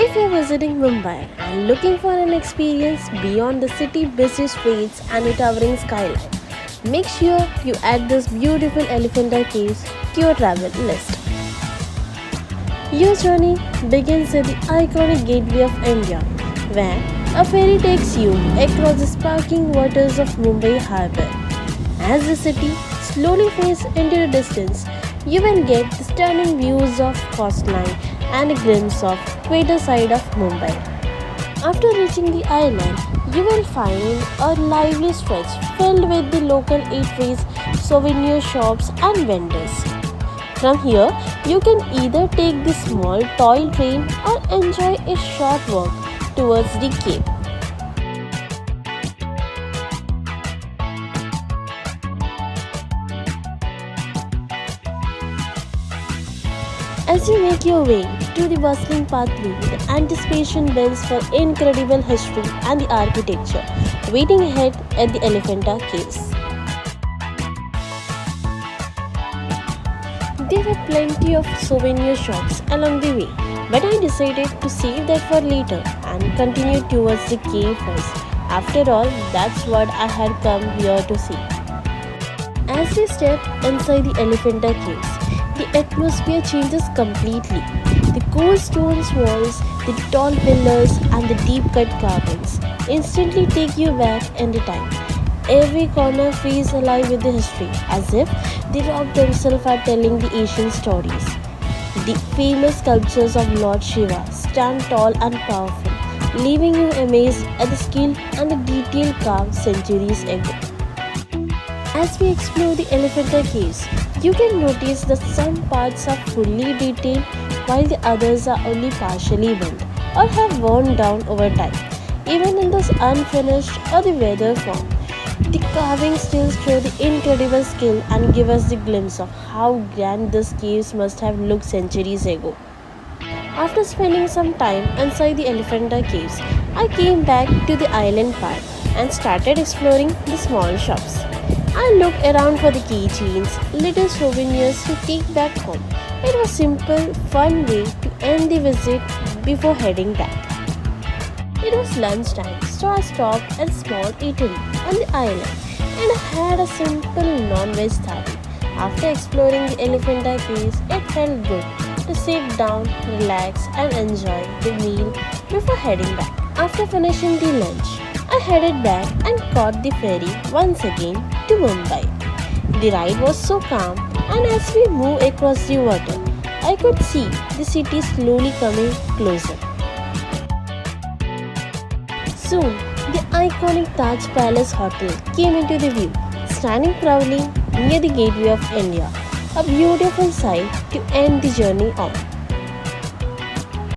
If you're visiting Mumbai and looking for an experience beyond the city busy streets and a towering skyline, make sure you add this beautiful Elephanta Caves to your travel list. Your journey begins at the iconic Gateway of India, where a ferry takes you across the sparkling waters of Mumbai Harbour. As the city slowly fades into the distance, you will get the stunning views of coastline and a glimpse of quieter side of Mumbai. After reaching the island, you will find a lively stretch filled with the local eateries, souvenir shops and vendors. From here, you can either take the small toy train or enjoy a short walk towards the cape. As you make your way to the bustling pathway, the anticipation builds for incredible history and the architecture waiting ahead at the Elephanta Caves. There were plenty of souvenir shops along the way, but I decided to save that for later and continue towards the cave first. After all, that's what I had come here to see. As we step inside the Elephanta Caves, the atmosphere changes completely. The cold stone walls, the tall pillars, and the deep cut carvings instantly take you back in the time. Every corner feels alive with the history, as if the rock themselves are telling the ancient stories. The famous sculptures of Lord Shiva stand tall and powerful, leaving you amazed at the skill and the detail carved centuries ago. As we explore the Elephanta Caves, you can notice that some parts are fully detailed while the others are only partially built or have worn down over time. Even in this unfinished or the weather form, the carvings still show the incredible skill and give us the glimpse of how grand these caves must have looked centuries ago. After spending some time inside the Elephanta Caves, I came back to the island part and started exploring the small shops. I looked around for the keychains, little souvenirs to take back home. It was a simple, fun way to end the visit before heading back. It was lunchtime, so I stopped at a small eatery on the island and I had a simple non-veg thali. After exploring the Elephanta Caves, it felt good to sit down, relax and enjoy the meal before heading back. After finishing the lunch, I headed back and caught the ferry once again to Mumbai. The ride was so calm, and as we moved across the water, I could see the city slowly coming closer. Soon, the iconic Taj Palace Hotel came into the view, standing proudly near the Gateway of India, a beautiful sight to end the journey on.